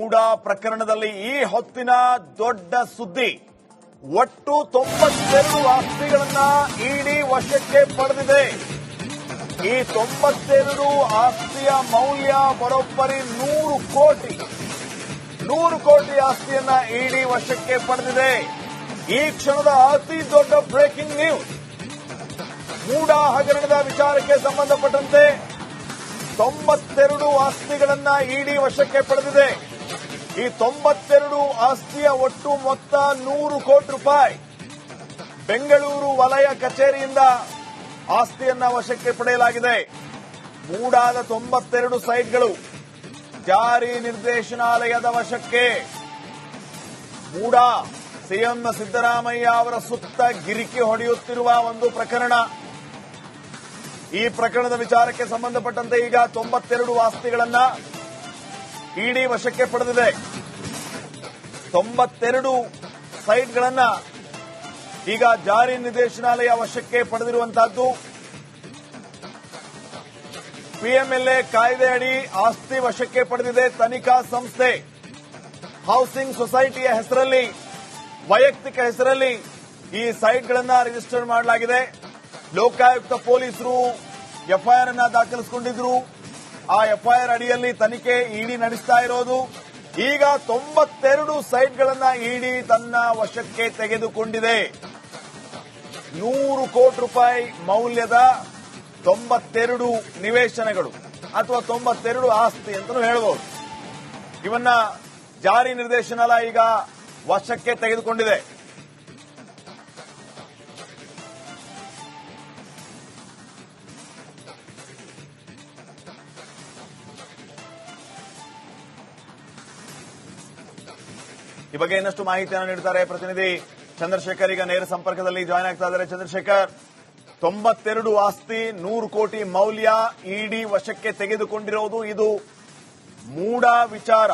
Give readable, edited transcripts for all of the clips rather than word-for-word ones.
ಮೂಡಾ ಪ್ರಕರಣದಲ್ಲಿ ಈ ಹೊತ್ತಿನ ದೊಡ್ಡ ಸುದ್ದಿ. ಒಟ್ಟು 92 ಆಸ್ತಿಗಳನ್ನ ಇಡಿ ವಶಕ್ಕೆ ಪಡೆದಿದೆ. ಈ 92 ಆಸ್ತಿಯ ಮೌಲ್ಯ ಬರೋಬ್ಬರಿ 100 ಕೋಟಿ ಆಸ್ತಿಯನ್ನ ಇಡಿ ವಶಕ್ಕೆ ಪಡೆದಿದೆ. ಈ ಕ್ಷಣದ ಅತಿ ದೊಡ್ಡ ಬ್ರೇಕಿಂಗ್ ನ್ಯೂಸ್. ಮೂಡಾ ಹಗರಣದ ವಿಚಾರಕ್ಕೆ ಸಂಬಂಧಪಟ್ಟಂತೆ 92 ಆಸ್ತಿಗಳನ್ನ ಇಡಿ ವಶಕ್ಕೆ ಪಡೆದಿದೆ. ಈ 92 ಆಸ್ತಿಯ ಒಟ್ಟು ಮೊತ್ತ 100 ಕೋಟಿ ರೂಪಾಯಿ. ಬೆಂಗಳೂರು ವಲಯ ಕಚೇರಿಯಿಂದ ಆಸ್ತಿಯನ್ನ ವಶಕ್ಕೆ ಪಡೆಯಲಾಗಿದೆ. ಮೂಡಾದ 92 ಸೈಟ್ಗಳು ಜಾರಿ ನಿರ್ದೇಶನಾಲಯದ ವಶಕ್ಕೆ. ಮೂಡಾ ಸಿಎಂ ಸಿದ್ದರಾಮಯ್ಯ ಅವರ ಸುತ್ತ ಗಿರಿಕಿ ಹೊಡೆಯುತ್ತಿರುವ ಒಂದು ಪ್ರಕರಣ. ಈ ಪ್ರಕರಣದ ವಿಚಾರಕ್ಕೆ ಸಂಬಂಧಪಟ್ಟಂತೆ ಈಗ 92 ಆಸ್ತಿಗಳನ್ನ ಇಡಿ ವಶಕ್ಕೆ ಪಡೆದಿದೆ. 92 ಸೈಟ್ಗಳನ್ನ ಈಗ ಜಾರಿ ನಿರ್ದೇಶನಾಲಯ ವಶಕ್ಕೆ ಪಡೆದಿರುವಂತಹದ್ದು. ಪಿಎಂಎಲ್ಎ ಕಾಯ್ದೆ ಅಡಿ ಆಸ್ತಿ ವಶಕ್ಕೆ ಪಡೆದಿದೆ ತನಿಖಾ ಸಂಸ್ಥೆ. ಹೌಸಿಂಗ್ ಸೊಸೈಟಿಯ ಹೆಸರಲ್ಲಿ, ವೈಯಕ್ತಿಕ ಹೆಸರಲ್ಲಿ ಈ ಸೈಟ್ಗಳನ್ನ ರಿಜಿಸ್ಟರ್ ಮಾಡಲಾಗಿದೆ. ಲೋಕಾಯುಕ್ತ ಪೊಲೀಸರು ಎಫ್ಐಆರ್ ಅನ್ನ ದಾಖಲಿಸಿಕೊಂಡಿದ್ರು. ಆ ಎಫ್ಐಆರ್ ಅಡಿಯಲ್ಲಿ ತನಿಖೆ ಇಡಿ ನಡೆಸ್ತಾ ಇರೋದು. ಈಗ 92 ಸೈಟ್ಗಳನ್ನ ಇಡಿ ತನ್ನ ವಶಕ್ಕೆ ತೆಗೆದುಕೊಂಡಿದೆ. 100 ಕೋಟಿ ರೂಪಾಯಿ ಮೌಲ್ಯದ 92 ನಿವೇಶನಗಳು ಅಥವಾ 92 ಆಸ್ತಿ ಅಂತಲೂ ಹೇಳಬಹುದು. ಇವನ್ನ ಜಾರಿ ನಿರ್ದೇಶನಾಲಯ ಈಗ ವಶಕ್ಕೆ ತೆಗೆದುಕೊಂಡಿದೆ. ಈ ಬಗ್ಗೆ ಇನ್ನಷ್ಟು ಮಾಹಿತಿಯನ್ನು ನೀಡುತ್ತಾರೆ ಪ್ರತಿನಿಧಿ ಚಂದ್ರಶೇಖರ್. ಈಗ ನೇರ ಸಂಪರ್ಕದಲ್ಲಿ ಜಾಯ್ನ್ ಆಗ್ತಾ ಇದ್ದಾರೆ. ಚಂದ್ರಶೇಖರ್, 92 ಆಸ್ತಿ, 100 ಕೋಟಿ ಮೌಲ್ಯ ಇಡಿ ವಶಕ್ಕೆ ತೆಗೆದುಕೊಂಡಿರೋದು. ಇದು ಮೂಡಾ ವಿಚಾರ.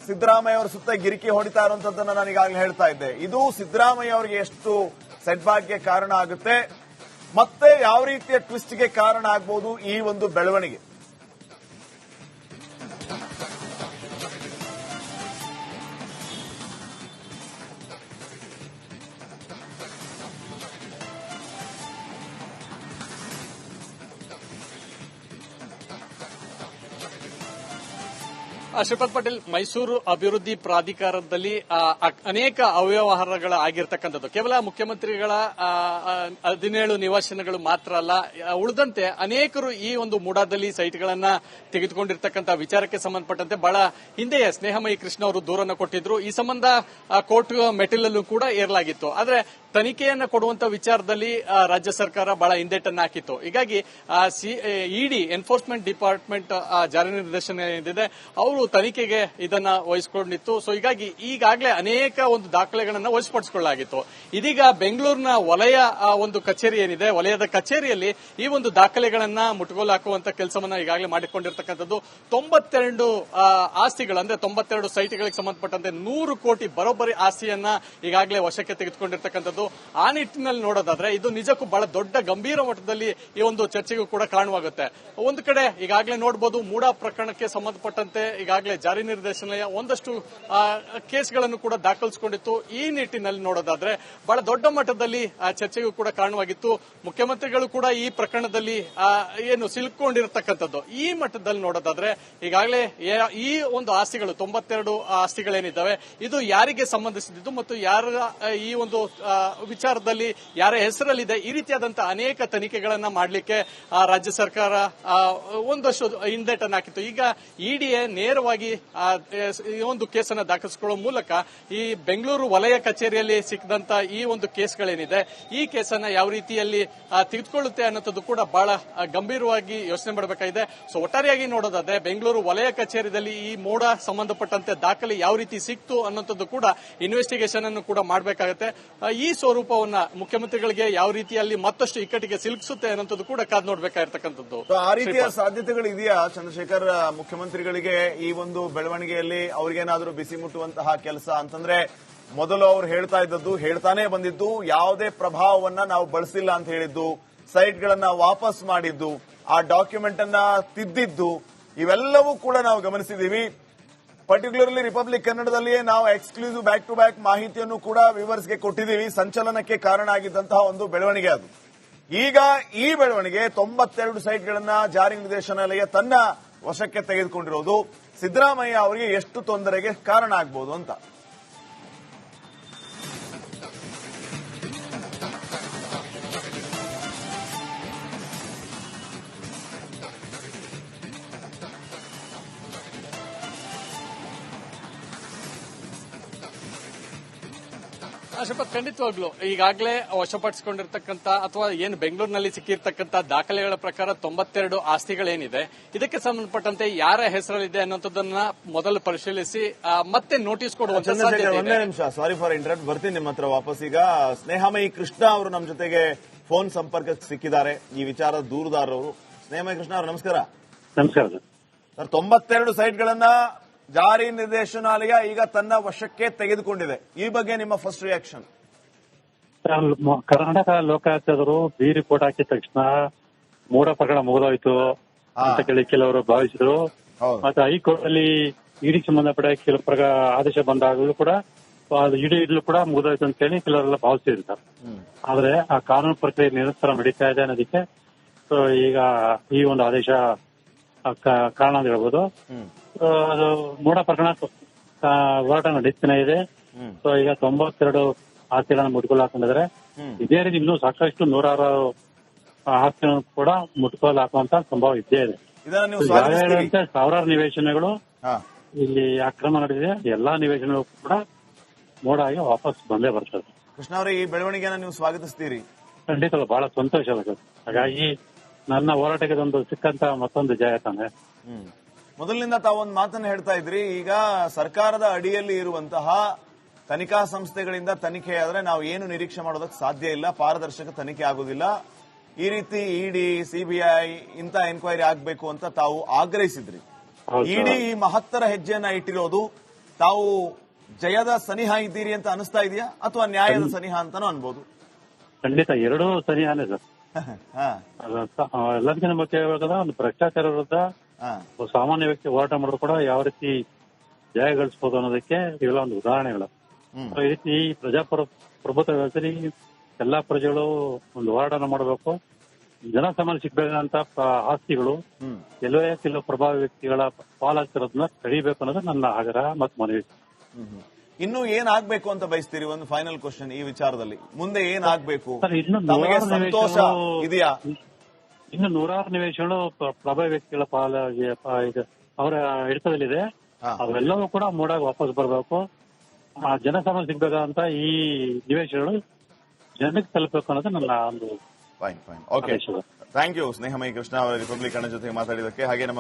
ಸಿದ್ದರಾಮಯ್ಯ ಅವರ ಸುತ್ತ ಗಿರಿಕಿ ಹೊಡಿತಾ ಇರುವಂತದ್ದನ್ನು ನಾನು ಈಗಾಗಲೇ ಹೇಳ್ತಾ ಇದ್ದೆ. ಇದು ಸಿದ್ದರಾಮಯ್ಯ ಅವರಿಗೆ ಎಷ್ಟು ಸೆಟ್ಬ್ಯಾಕ್ಗೆ ಕಾರಣ ಆಗುತ್ತೆ, ಮತ್ತೆ ಯಾವ ರೀತಿಯ ಟ್ವಿಸ್ಟ್ಗೆ ಕಾರಣ ಆಗಬಹುದು ಈ ಒಂದು ಬೆಳವಣಿಗೆ? ಶ್ರೀಪಾದ್ ಪಟೇಲ್, ಮೈಸೂರು ಅಭಿವೃದ್ಧಿ ಪ್ರಾಧಿಕಾರದಲ್ಲಿ ಅನೇಕ ಅವ್ಯವಹಾರಗಳು ಆಗಿರ್ತಕ್ಕಂಥದ್ದು. ಕೇವಲ ಮುಖ್ಯಮಂತ್ರಿಗಳ 17 ನಿವಾಸಗಳು ಮಾತ್ರ ಅಲ್ಲ, ಉಳಿದಂತೆ ಅನೇಕರು ಈ ಒಂದು ಮೂಡಾದಲ್ಲಿ ಸೈಟ್ಗಳನ್ನ ತೆಗೆದುಕೊಂಡಿರ್ತಕ್ಕಂಥ ವಿಚಾರಕ್ಕೆ ಸಂಬಂಧಪಟ್ಟಂತೆ ಬಹಳ ಹಿಂದೆಯೇ ಸ್ನೇಹಮಯಿ ಕೃಷ್ಣ ಅವರು ದೂರನ್ನು ಕೊಟ್ಟಿದ್ರು. ಈ ಸಂಬಂಧ ಕೋರ್ಟ್ ಮೆಟ್ಟಿಲಲ್ಲೂ ಕೂಡ ಏರಲಾಗಿತ್ತು. ಆದರೆ ತನಿಖೆಯನ್ನು ಕೊಡುವಂತ ವಿಚಾರದಲ್ಲಿ ರಾಜ್ಯ ಸರ್ಕಾರ ಬಹಳ ಹಿಂದೇಟನ್ನು ಹಾಕಿತ್ತು. ಹೀಗಾಗಿ ಇಡಿ ಎನ್ಫೋರ್ಸ್ಮೆಂಟ್ ಡಿಪಾರ್ಟ್ಮೆಂಟ್ ಜಾರಿ ನಿರ್ದೇಶನ ಏನಿದೆ ಅವರು ತನಿಖೆಗೆ ಇದನ್ನ ವಹಿಸಿಕೊಂಡಿತ್ತು. ಸೊ ಹೀಗಾಗಿ ಈಗಾಗಲೇ ಅನೇಕ ಒಂದು ದಾಖಲೆಗಳನ್ನ ವಶಪಡಿಸಿಕೊಳ್ಳಲಾಗಿತ್ತು. ಇದೀಗ ಬೆಂಗಳೂರಿನ ವಲಯ ಒಂದು ಕಚೇರಿ ಏನಿದೆ, ವಲಯದ ಕಚೇರಿಯಲ್ಲಿ ಈ ಒಂದು ದಾಖಲೆಗಳನ್ನ ಮುಟ್ಟುಗೋಲು ಹಾಕುವಂತ ಕೆಲಸವನ್ನ ಈಗಾಗಲೇ ಮಾಡಿಕೊಂಡಿರ್ತಕ್ಕಂಥದ್ದು. 92 ಆಸ್ತಿಗಳು ಅಂದ್ರೆ 92 ಸೈಟ್ಗಳಿಗೆ ಸಂಬಂಧಪಟ್ಟಂತೆ 100 ಕೋಟಿ ಬರೋಬ್ಬರಿ ಆಸ್ತಿಯನ್ನ ಈಗಾಗಲೇ ವಶಕ್ಕೆ ತೆಗೆದುಕೊಂಡಿರ್ತಕ್ಕಂಥದ್ದು. ಆ ನಿಟ್ಟಿನಲ್ಲಿ ನೋಡೋದಾದ್ರೆ ಇದು ನಿಜಕ್ಕೂ ಬಹಳ ದೊಡ್ಡ ಗಂಭೀರ ಮಟ್ಟದಲ್ಲಿ ಈ ಒಂದು ಚರ್ಚೆಗೂ ಕೂಡ ಕಾರಣವಾಗುತ್ತೆ. ಒಂದು ಕಡೆ ಈಗಾಗಲೇ ನೋಡಬಹುದು, ಮೂಡಾ ಪ್ರಕರಣಕ್ಕೆ ಸಂಬಂಧಪಟ್ಟಂತೆ ಈಗಾಗಲೇ ಜಾರಿ ನಿರ್ದೇಶನಾಲಯ ಒಂದಷ್ಟು ಕೇಸ್ಗಳನ್ನು ಕೂಡ ದಾಖಲಿಸಿಕೊಂಡಿತ್ತು. ಈ ನಿಟ್ಟಿನಲ್ಲಿ ನೋಡೋದಾದ್ರೆ ಬಹಳ ದೊಡ್ಡ ಮಟ್ಟದಲ್ಲಿ ಚರ್ಚೆಗೂ ಕೂಡ ಕಾರಣವಾಗಿತ್ತು. ಮುಖ್ಯಮಂತ್ರಿಗಳು ಕೂಡ ಈ ಪ್ರಕರಣದಲ್ಲಿ ಏನು ಸಿಲುಕೊಂಡಿರತಕ್ಕಂಥದ್ದು. ಈ ಮಟ್ಟದಲ್ಲಿ ನೋಡೋದಾದ್ರೆ ಈಗಾಗಲೇ ಈ ಒಂದು ಆಸ್ತಿಗಳು 92 ಆಸ್ತಿಗಳೇನಿದ್ದಾವೆ ಇದು ಯಾರಿಗೆ ಸಂಬಂಧಿಸಿದ್ದು ಮತ್ತು ಯಾರ ಈ ಒಂದು ವಿಚಾರದಲ್ಲಿ ಯಾರ ಹೆಸರಲ್ಲಿದೆ, ಈ ರೀತಿಯಾದಂತಹ ಅನೇಕ ತನಿಖೆಗಳನ್ನ ಮಾಡಲಿಕ್ಕೆ ರಾಜ್ಯ ಸರ್ಕಾರ ಒಂದಷ್ಟು ಹಿಂದೇಟನ್ನು ಹಾಕಿತ್ತು. ಈಗ ಇಡಿಎ ನೇರವಾಗಿ ಈ ಒಂದು ಕೇಸನ್ನು ದಾಖಲಿಸಿಕೊಳ್ಳುವ ಮೂಲಕ ಈ ಬೆಂಗಳೂರು ವಲಯ ಕಚೇರಿಯಲ್ಲಿ ಸಿಕ್ಕಿದಂತ ಈ ಒಂದು ಕೇಸ್ಗಳೇನಿದೆ ಈ ಕೇಸನ್ನ ಯಾವ ರೀತಿಯಲ್ಲಿ ತೆಗೆದುಕೊಳ್ಳುತ್ತೆ ಅನ್ನೋದು ಕೂಡ ಬಹಳ ಗಂಭೀರವಾಗಿ ಯೋಚನೆ ಮಾಡಬೇಕಾಗಿದೆ. ಸೊ ಒಟ್ಟಾರೆಯಾಗಿ ನೋಡೋದಾದ್ರೆ ಬೆಂಗಳೂರು ವಲಯ ಕಚೇರಿಯಲ್ಲಿ ಈ ಮೂಡಾ ಸಂಬಂಧಪಟ್ಟಂತೆ ದಾಖಲೆ ಯಾವ ರೀತಿ ಸಿಕ್ತು ಅನ್ನೋದು ಕೂಡ ಇನ್ವೆಸ್ಟಿಗೇಷನ್ ಅನ್ನು ಕೂಡ ಮಾಡಬೇಕಾಗುತ್ತೆ. ಈ ಸ್ವರೂಪವನ್ನ ಮುಖ್ಯಮಂತ್ರಿಗಳಿಗೆ ಯಾವ ರೀತಿಯಲ್ಲಿ ಮತ್ತಷ್ಟು ಇಕ್ಕಟ್ಟಿಗೆ ಸಿಲುಕಿಸುತ್ತೆ ಅನ್ನೋದು ಕೂಡ ಕಾದು ನೋಡಬೇಕಾಗಿರ್ತಕ್ಕಂಥದ್ದು. ಆ ರೀತಿಯ ಸಾಧ್ಯತೆಗಳು ಇದೆಯಾ ಚಂದ್ರಶೇಖರ್? ಮುಖ್ಯಮಂತ್ರಿಗಳಿಗೆ ಈ ಒಂದು ಬೆಳವಣಿಗೆಯಲ್ಲಿ ಅವ್ರಿಗೇನಾದ್ರೂ ಬಿಸಿ ಮುಟ್ಟುವಂತಹ ಕೆಲಸ ಅಂತಂದ್ರೆ, ಮೊದಲು ಅವ್ರು ಹೇಳ್ತಾ ಇದ್ದದ್ದು, ಹೇಳ್ತಾನೆ ಬಂದಿದ್ದು, ಯಾವುದೇ ಪ್ರಭಾವವನ್ನ ನಾವು ಬಳಸಿಲ್ಲ ಅಂತ ಹೇಳಿದ್ದು, ಸೈಟ್ಗಳನ್ನ ವಾಪಸ್ ಮಾಡಿದ್ದು, ಆ ಡಾಕ್ಯುಮೆಂಟ್ ಅನ್ನ ತಿದ್ದಿದ್ದು, ಇವೆಲ್ಲವೂ ಕೂಡ ನಾವು ಗಮನಿಸಿದೀವಿ. ಪರ್ಟಿಕ್ಯುಲರ್ಲಿ ರಿಪಬ್ಲಿಕ್ ಕನ್ನಡದಲ್ಲಿಯೇ ನಾವು ಎಕ್ಸ್ಕ್ಲೂಸಿವ್ ಬ್ಯಾಕ್ ಟು ಬ್ಯಾಕ್ ಮಾಹಿತಿಯನ್ನು ಕೂಡ ವಿವರ್ಸ್ಗೆ ಕೊಟ್ಟಿದ್ದೀವಿ. ಸಂಚಲನಕ್ಕೆ ಕಾರಣ ಆಗಿದ್ದಂತಹ ಒಂದು ಬೆಳವಣಿಗೆ ಅದು. ಈಗ ಈ ಬೆಳವಣಿಗೆ 92 ಸೈಟ್ಗಳನ್ನ ಜಾರಿ ನಿರ್ದೇಶನಾಲಯ ತನ್ನ ವಶಕ್ಕೆ ತೆಗೆದುಕೊಂಡಿರೋದು ಸಿದ್ದರಾಮಯ್ಯ ಅವರಿಗೆ ಎಷ್ಟು ತೊಂದರೆಗೆ ಕಾರಣ ಆಗಬಹುದು ಅಂತ. ಶಪಥ್, ಖಂಡಿತವಾಗ್ಲು ಈಗಾಗಲೇ ವಶಪಡಿಸಿಕೊಂಡಿರ್ತಕ್ಕಂಥ ಅಥವಾ ಏನು ಬೆಂಗಳೂರಿನಲ್ಲಿ ಸಿಕ್ಕಿರ್ತಕ್ಕಂಥ ದಾಖಲೆಗಳ ಪ್ರಕಾರ 92 ಆಸ್ತಿಗಳೇನಿದೆ ಇದಕ್ಕೆ ಸಂಬಂಧಪಟ್ಟಂತೆ ಯಾರ ಹೆಸರಲ್ಲಿದೆ ಅನ್ನೋದನ್ನ ಮೊದಲು ಪರಿಶೀಲಿಸಿ ಮತ್ತೆ ನೋಟಿಸ್ ಕೊಡುವಂತ ಸಾಧ್ಯತೆ ಇದೆ. ಒಂದೇ ನಿಮಿಷ, ಸಾರಿ ಫಾರ್ ಇಂಟರಪ್ಟ್, ಬರ್ತೀನಿ ನಿಮ್ಮ ಹತ್ರ ವಾಪಸ್. ಈಗ ಸ್ನೇಹಮಯಿ ಕೃಷ್ಣ ಅವರು ನಮ್ಮ ಜೊತೆಗೆ ಫೋನ್ ಸಂಪರ್ಕಕ್ಕೆ ಸಿಕ್ಕಿದ್ದಾರೆ, ಈ ವಿಚಾರದ ದೂರುದಾರರು. ಸ್ನೇಹಮಯಿ ಕೃಷ್ಣ ಅವರು ನಮಸ್ಕಾರ. ನಮಸ್ಕಾರ ಸರ್, 92 ಸೈಟ್ಗಳನ್ನ ಜಾರಿ ನಿರ್ದೇಶನಾಲಯ ಈಗ ತನ್ನ ವಶಕ್ಕೆ ತೆಗೆದುಕೊಂಡಿದೆ. ಈ ಬಗ್ಗೆ ನಿಮ್ಮ ಫಸ್ಟ್ ರಿಯಾಕ್ಷನ್? ಕರ್ನಾಟಕ ಲೋಕಾಯುಕ್ತರು ಬಿ ರಿಪೋರ್ಟ್ ಹಾಕಿದ ತಕ್ಷಣ ಮೂಢ ಪ್ರಕರಣ ಮುಗಿದೋಯ್ತು ಅಂತ ಕೆಲವರು ಭಾವಿಸಿದ್ರು. ಮತ್ತೆ ಹೈಕೋರ್ಟ್ ಅಲ್ಲಿ ಇಡಿ ಸಂಬಂಧಪಟ್ಟ ಕೆಲವು ಆದೇಶ ಬಂದಾಗಲೂ ಕೂಡ ಇಡಿ ಕೂಡ ಮುಗಿದೋಯ್ತು ಅಂತ ಹೇಳಿ ಕೆಲವರೆಲ್ಲ ಭಾವಿಸಿರ್ತಾರೆ. ಆದ್ರೆ ಆ ಕಾನೂನು ಪ್ರಕ್ರಿಯೆ ನಿರಂತರ ನಡೀತಾ ಇದೆ ಅನ್ನೋದಕ್ಕೆ ಈಗ ಈ ಒಂದು ಆದೇಶ ಕಾರಣ ಅಂತ ಹೇಳ್ಬೋದು. ಅದು ಮೂಢ ಪ್ರಕರಣ ಹೋರಾಟ ನಡೀತಾನೆ ಇದೆ. ಸೊ ಈಗ 92 ಆಸ್ತಿಗಳನ್ನು ಮುಟ್ಕೋಲು ಹಾಕೊಂಡಿದ್ರೆ ಇದೇ ರೀತಿ ಇನ್ನೂ ಸಾಕಷ್ಟು 106 ಆಸ್ತಿಗಳನ್ನು ಕೂಡ ಮುಟ್ಕೋಲು ಹಾಕುವಂತ ಸಂಭವ ಇದ್ದೇ ಇದೆ. ಸಾವಿರಾರು ನಿವೇಶನಗಳು ಇಲ್ಲಿ ಅಕ್ರಮ ನಡೆದಿದೆ. ಎಲ್ಲಾ ನಿವೇಶನಗಳು ಕೂಡ ಮೋಡ ಆಗಿ ವಾಪಸ್ ಬಂದೇ ಬರ್ತದೆ. ಕೃಷ್ಣ ಅವರೇ, ಈ ಬೆಳವಣಿಗೆನ ನೀವು ಸ್ವಾಗತಿಸ್ತೀರಿ? ಖಂಡಿತ ಬಹಳ ಸಂತೋಷ ಆಗುತ್ತೆ. ಹಾಗಾಗಿ ನನ್ನ ಹೋರಾಟಕ್ಕೆ ಒಂದು ಸಿಕ್ಕಂತ ಮತ್ತೊಂದು ಜಯ ತಾನೆ. ಮೊದಲಿನಿಂದ ತಾವೊಂದು ಮಾತನ್ನು ಹೇಳ್ತಾ ಇದ್ರಿ, ಈಗ ಸರ್ಕಾರದ ಅಡಿಯಲ್ಲಿ ಇರುವಂತಹ ತನಿಖಾ ಸಂಸ್ಥೆಗಳಿಂದ ತನಿಖೆ ಆದ್ರೆ ನಾವು ಏನು ನಿರೀಕ್ಷೆ ಮಾಡೋದಕ್ಕೆ ಸಾಧ್ಯ ಇಲ್ಲ, ಪಾರದರ್ಶಕ ತನಿಖೆ ಆಗುದಿಲ್ಲ, ಈ ರೀತಿ ಇಡಿ ಸಿಬಿಐ ಇಂತ ಎನ್ಕ್ವೈರಿ ಆಗಬೇಕು ಅಂತ ತಾವು ಆಗ್ರಹಿಸಿದ್ರಿ. ಇಡಿ ಈ ಮಹತ್ತರ ಹೆಜ್ಜೆಯನ್ನ ಇಟ್ಟಿರೋದು ತಾವು ಜಯದ ಸನಿಹ ಇದ್ದೀರಿ ಅಂತ ಅನಿಸ್ತಾ ಇದೆಯಾ, ಅಥವಾ ನ್ಯಾಯದ ಸನಿಹ ಅಂತಾನೂ ಅನ್ಬೋದು? ಖಂಡಿತ ಎರಡೂ ಸನಿಹಾನೇ ಸರ್. ಎಲ್ಲದಕ್ಕಿಂತ ಮುಖ್ಯವಾದ ಒಂದು ಭ್ರಷ್ಟಾಚಾರ ವಿರುದ್ಧ ಸಾಮಾನ್ಯ ವ್ಯಕ್ತಿ ಹೋರಾಟ ಮಾಡಿದ್ರು ಕೂಡ ಯಾವ ರೀತಿ ಜಯ ಗಳಿಸಬಹುದು ಅನ್ನೋದಕ್ಕೆ ಇವೆಲ್ಲ ಒಂದು ಉದಾಹರಣೆಗಳು. ಈ ರೀತಿ ಪ್ರಜಾಪ್ರಭುತ್ವ ವ್ಯವಸ್ಥೆಯಲ್ಲಿ ಎಲ್ಲಾ ಪ್ರಜೆಗಳು ಒಂದು ಹೋರಾಟ ಮಾಡಬೇಕು. ಜನಸಾಮಾನ್ಯ ಸಿಗ್ಬೇಕಂತ ಆಸ್ತಿಗಳು ಎಲ್ಲೋ ಕೆಲವು ಪ್ರಭಾವಿ ವ್ಯಕ್ತಿಗಳ ಪಾಲಾಗ್ತಿರೋದನ್ನ ತಡಿಬೇಕು ಅನ್ನೋದು ನನ್ನ ಆಗ್ರಹ ಮತ್ತು ಮನವಿ. ಇನ್ನು ಏನಾಗಬೇಕು ಅಂತ ಬಯಸ್ತೀರಿ? ಒಂದು ಫೈನಲ್ ಕ್ವಶನ್ ಈ ವಿಚಾರದಲ್ಲಿ, ಮುಂದೆ ಏನಾಗಬೇಕು? ಸಂತೋಷ ಇದೆಯಾ? ಇನ್ನು 106 ನಿವೇಶನಗಳು ಪ್ರಭಾವಿ ವ್ಯಕ್ತಿಗಳ ಅವರ ಹಿಡಿತದಲ್ಲಿದೆ. ಅವೆಲ್ಲವೂ ಕೂಡ ಮೂಡಾಗಿ ವಾಪಸ್ ಬರಬೇಕು. ಜನಸಾಮಾನ್ಯ ಸಿಗ್ಬೇಕಂತ ಈ ನಿವೇಶನಗಳು ಜನಕ್ಕೆ ತಲುಪಬೇಕು ಅನ್ನೋದು ನನ್ನ ಒಂದು. ಫೈನ್. ಓಕೆ, ಥ್ಯಾಂಕ್ ಯು ಸ್ನೇಹಮಯಿ ಕೃಷ್ಣ ಅವರ ರಿಪಬ್ಲಿಕ್ ಕನ್ನಡ ಜೊತೆ ಮಾತಾಡಿದಕ್ಕೆ. ಹಾಗೆ